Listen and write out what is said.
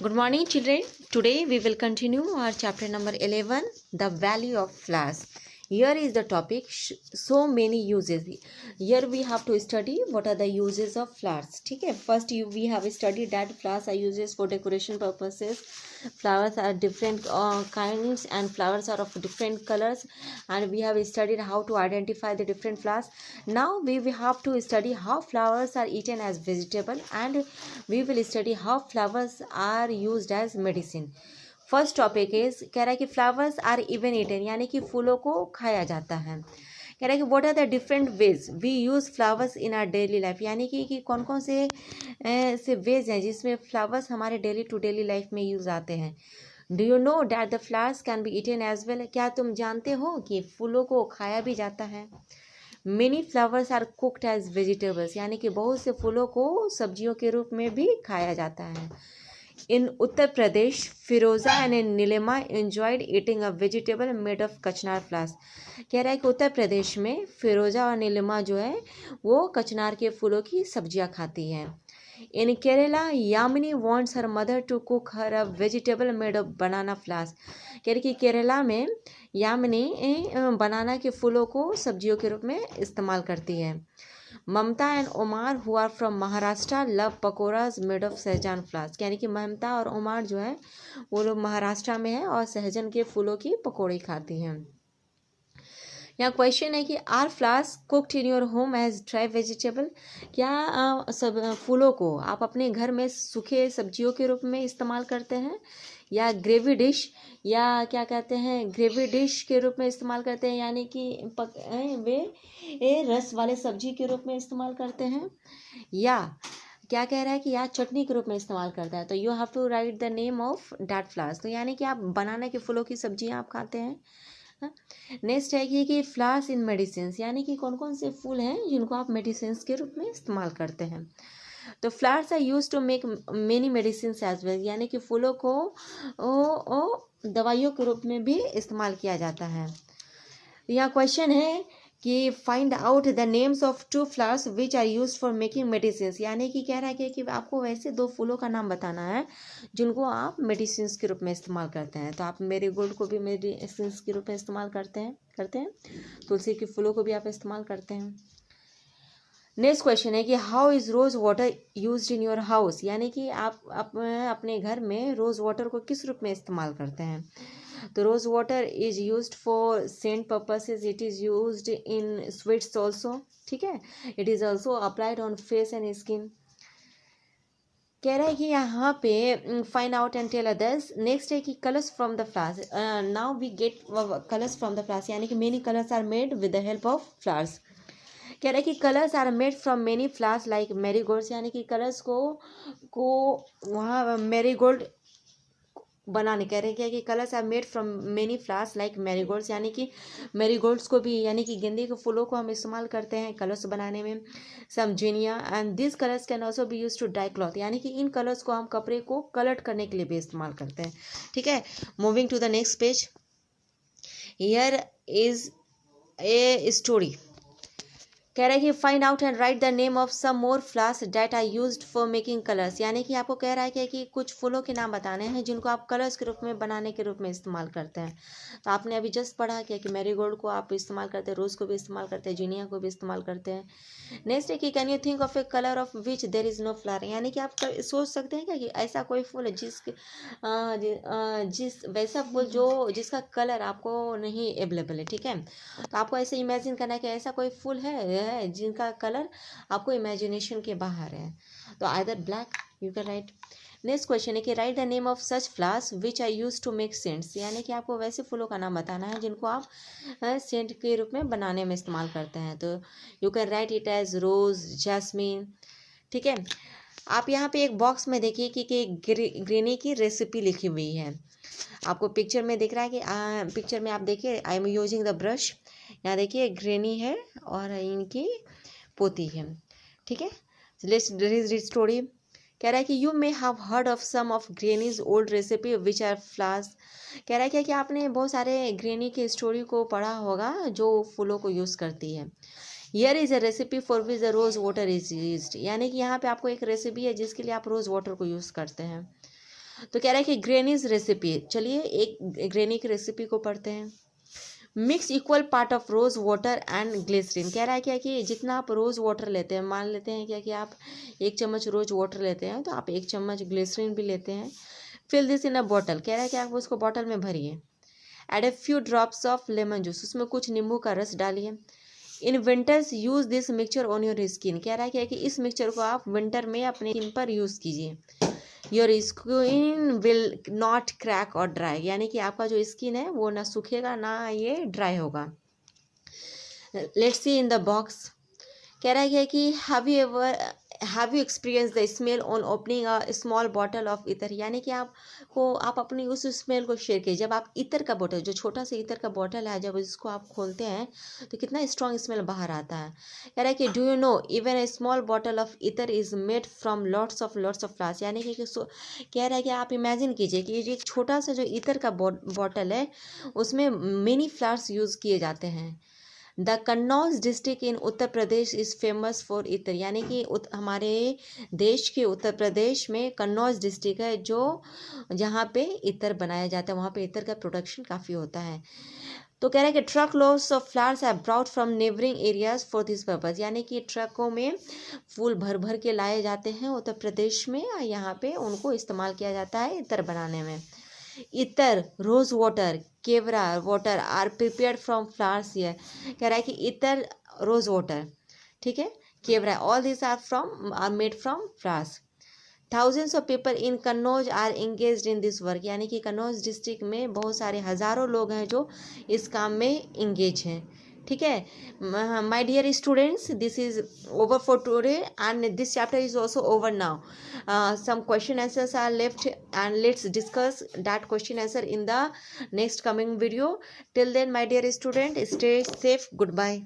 Good morning, children. Today we will continue our chapter number 11, the value of flowers. Here is the topic, so many uses. Here we have to study what are the uses of flowers. Okay, first we have studied that flowers are uses for decoration purposes. Flowers are different kinds and flowers are of different colors, and we have studied how to identify the different flowers. Now we will have to study how flowers are eaten as vegetable, and we will study how flowers are used as medicine. First topic is कह रहा है कि flowers are even eaten, यानी कि फूलों को खाया जाता है. कह रहा है कि what are the different ways we use flowers in our daily life, यानी कि कौन कौन से वेज हैं जिसमें फ्लावर्स हमारे डेली टू डेली लाइफ में यूज़ आते हैं. Do you know that the flowers can be eaten as well, क्या तुम जानते हो कि फूलों को खाया भी जाता है. Many flowers are cooked as vegetables, यानी कि बहुत से फूलों को सब्जियों के रूप में भी खाया जाता है. In Uttar Pradesh, Firoza and Neelima enjoyed eating a vegetable made of kachnar flowers. कह रहा है कि उत्तर प्रदेश में फिरोजा और नीलिमा जो है वो कचनार के फूलों की सब्जियां खाती हैं. In Kerala, Yamini wants her mother to cook her a vegetable made of banana flowers. कह रही कि केरला में यामिनी बनाना के फूलों को सब्जियों के रूप में इस्तेमाल करती है. Mamta and Umar who are from Maharashtra love pakodas made of sahjan flowers. यानी कि ममता और उमार जो है वो लोग महाराष्ट्र में है और सहजन के फूलों की पकौड़ी खाती हैं. यहाँ क्वेश्चन है कि are flowers cooked in your home as dry vegetable, क्या सब फूलों को आप अपने घर में सूखे सब्जियों के रूप में इस्तेमाल करते हैं, या ग्रेवी डिश, या क्या कहते हैं ग्रेवी डिश के रूप में इस्तेमाल करते हैं, यानी कि वे रस वाले सब्जी के रूप में इस्तेमाल करते हैं, या क्या कह रहा है कि या चटनी के रूप में इस्तेमाल करता है. तो you have to write the name of that flowers. तो यानी कि आप बनाना के फूलों की सब्जियां आप खाते हैं. नेक्स्ट है कि फ्लावर्स इन मेडिसिन, यानी कि कौन कौन से फूल हैं जिनको आप मेडिसिन के रूप में इस्तेमाल करते हैं. तो flowers are used to make many medicine as well, यानी कि फूलों को दवाइयों के रूप में भी इस्तेमाल किया जाता है. यहाँ क्वेश्चन है कि find out the names of two flowers which are used for making medicine, यानी कि कह रहा है कि आपको वैसे दो फूलों का नाम बताना है जिनको आप मेडिसिन के रूप में इस्तेमाल करते हैं. तो आप मेरीगोल्ड को भी मेडिसिन के रूप में इस्तेमाल करते हैं. तुलसी के फूलों को भी आप इस्तेमाल करते हैं. नेक्स्ट क्वेश्चन है कि how is rose water used in your house, यानी कि आप अपने घर में रोज़ वाटर को किस रूप में इस्तेमाल करते हैं. तो rose water is used for scent purposes, it is used in sweets also. ठीक है, it is also applied on face and skin. कह रहा है कि यहाँ पे find out and tell others. Next है कि colours from the flowers. Now we get colours from the flowers, यानी कि many colours are made with the help of flowers. कह रहा है कि colours are made from many flowers like marigolds, यानी कि कलर्स को वहाँ मैरीगोल्ड बनाने. कह रहे हैं कि colours are made from many flowers like marigolds, यानी कि मैरीगोल्ड्स को भी, यानी कि गेंदे के फूलों को हम इस्तेमाल करते हैं कलर्स बनाने में. Some zinnia and this colours can also be use to dye cloth, यानी कि इन कलर्स को हम कपड़े को कलर करने के लिए भी इस्तेमाल करते हैं. ठीक है, moving to the next page. Here is a story. कह रहा है कि find out and write the name of some more flowers that are used for making colours, यानी कि आपको कह रहा है कि कुछ फूलों के नाम बताने हैं जिनको आप कलर्स के रूप में बनाने के रूप में इस्तेमाल करते हैं. तो आपने अभी जस्ट पढ़ा किया कि मैरीगोल्ड को आप इस्तेमाल करते हैं, रोज़ को भी इस्तेमाल करते हैं, जीनिया को भी इस्तेमाल करते हैं. नेक्स्ट है कि can you think of a colour of which there is no flower, यानी कि आप सोच सकते हैं क्या कि ऐसा कोई फूल है जिस वैसा फूल जिसका कलर आपको नहीं अवेलेबल है. ठीक है, तो आपको ऐसे इमेजिन करना है कि ऐसा कोई फूल है जिनका कलर आपको इमेजिनेशन के बाहर है. तो either black you can write. Next question है कि write the name of such flowers which are used to make scents, यानी कि आपको वैसे फूलों का नाम बताना है जिनको आप सेंट के रूप में बनाने में इस्तेमाल करते हैं. तो you can write it as rose, jasmine. ठीक है, आप यहाँ पे एक बॉक्स में देखिए कि ग्रेनी की रेसिपी लिखी हुई है. आपको पिक्चर में दिख रहा है कि पिक्चर में आप देखिए I am using the brush. यहाँ देखिए ग्रेनी है और इनकी पोती है. ठीक है, लेट्स रीड स्टोरी. कह रहा है कि you may have heard of some of grannies old recipe which are flowers. कह रहा है कि आपने बहुत सारे ग्रेनी की स्टोरी को पढ़ा होगा जो फूलों को यूज़ करती है. Here is a recipe for which the rose water is used, यानी कि यहाँ पे आपको एक रेसिपी है जिसके लिए आप रोज़ वाटर को यूज़ करते हैं. तो कह रहा है कि ग्रेनीज रेसिपी, चलिए एक ग्रेनी की रेसिपी को पढ़ते हैं। Mix equal part of rose water and glycerine, कह रहा है क्या कि जितना आप रोज वाटर लेते हैं, मान लेते हैं क्या कि आप 1 चम्मच रोज वाटर लेते हैं तो आप 1 चम्मच ग्लिसरीन भी लेते हैं। Fill this in a bottle, कह रहा है कि आप उसको बॉटल में भरिए। Add a few drops of lemon juice, उसमें कुछ नींबू का रस डालिए। In winters use this mixture on your skin, कह रहा है क्या कि इस मिक्सचर को आप विंटर में अपने स्किन पर यूज़ कीजिए। Your skin will not crack और ड्राई, यानी कि आपका जो स्किन है वो ना सूखेगा ना ये ड्राई होगा। Let's see in the box, कह रहा है कि have you experience the smell on opening a small bottle of इतर, यानी कि आप अपनी उस स्मेल को शेयर कीजिए। जब आप इतर का बॉटल, जो छोटा सा इतर का बॉटल है, जब इसको आप खोलते हैं तो कितना स्ट्रॉन्ग स्मेल बाहर आता है। कह रहा है कि do you know even a small bottle of ittar is made from lots of flowers, यानी कि कह रहा है कि आप इमेजिन कीजिए कि ये एक छोटा सा जो इतर का बॉटल है उसमें मेनी फ्लावर्स यूज़ किए जाते हैं। The Kannauj district in Uttar Pradesh is famous for इतर, यानी कि हमारे देश के उत्तर प्रदेश में कन्नौज डिस्ट्रिक्ट है जो जहाँ पे इतर बनाया जाता है, वहाँ पे इतर का प्रोडक्शन काफ़ी होता है। तो कह रहा है कि truck loads of flowers are brought from neighbouring areas for this purpose, यानी कि ट्रकों में फूल भर भर के लाए जाते हैं उत्तर प्रदेश में, यहाँ पे उनको इस्तेमाल किया जाता है इतर बनाने में। Ittar, rose water, kewra water are prepared from flowers here, कह रहा है कि इतर, रोज वाटर, ठीक है, kewra, all this are made from flowers. Thousands of people in Kannauj are engaged in this work, यानी कि कन्नौज डिस्ट्रिक्ट में बहुत सारे हज़ारों लोग हैं जो इस काम में इंगेज हैं। ठीक है my dear students, this is over for today and this chapter is also over now. Some question answers are left and let's discuss that question answer in the next coming video. Till then, my dear student, stay safe. Goodbye.